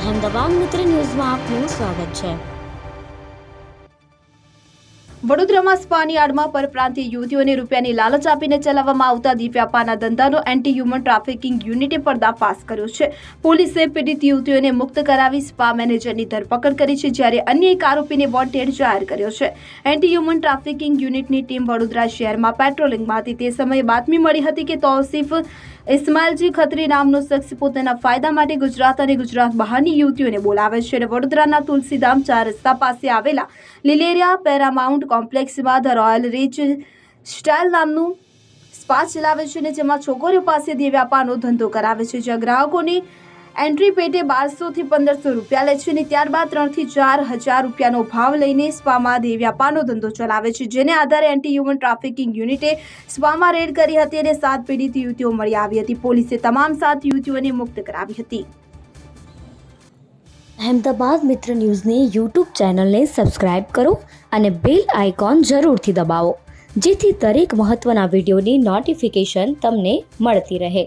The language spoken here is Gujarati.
અહેમદાબાદ મિત્ર ન્યૂઝમાં આપનું સ્વાગત છે। વડોદરામાં સ્પાની આડમાં પરપ્રાંતીય યુવતીઓને રૂપિયાની લાલચ આપીને ચલાવવામાં આવતા દિવ્યાપાના ધંધાનો એન્ટી હ્યુમન ટ્રાફિકિંગ યુનિટે પર્દાફાશ કર્યો છે। પોલીસે પીડિત યુવતીઓને મુક્ત કરાવી સ્પા મેનેજરની ધરપકડ કરી છે, જ્યારે અન્ય એક આરોપીને વોન્ટેડ જાહેર કર્યો છે। એન્ટી હ્યુમન ટ્રાફિકિંગ યુનિટની ટીમ વડોદરા શહેરમાં પેટ્રોલિંગમાં હતી। તે સમયે બાતમી મળી હતી કે તૌસીફ ઇસ્માઇલજી ખત્રી નામનો શખ્સ પોતાના ફાયદા માટે ગુજરાત અને ગુજરાત બહારની યુવતીઓને બોલાવે છે અને વડોદરાના તુલસીધામ 4 રસ્તા પાસે આવેલા લિલેરિયા Paramount કોમ્પ્લેક્સમાં the royal rich style નામનું સ્પા ચલાવે છે અને જેમાં છોકરીઓ પાસે વ્યાપારનો ધંધો કરાવે છે, જ્યાં ગ્રાહકોની એન્ટ્રી પેટે 1200 થી 1500 રૂપિયા લે છે અને ત્યારબાદ 3 થી 4000 રૂપિયાનો ભાવ લઈને સ્પામાં વ્યાપારનો ધંધો ચલાવે છે। જેને આધારે એન્ટી હ્યુમન ટ્રાફિકિંગ યુનિટે સ્પામાં રેડ કરી હતી અને 7 પીડિત યુવતીઓ મળી આવી હતી। પોલીસે તમામ 7 યુવતીઓને મુક્ત કરાવી હતી। અહેમદાબાદ મિત્ર ન્યૂઝની યુટ્યુબ ચેનલને સબસ્ક્રાઇબ કરો અને બેલ આઇકોન જરૂરથી દબાવો, જેથી દરેક મહત્ત્વના વિડીયોની નોટિફિકેશન તમને મળતી રહે।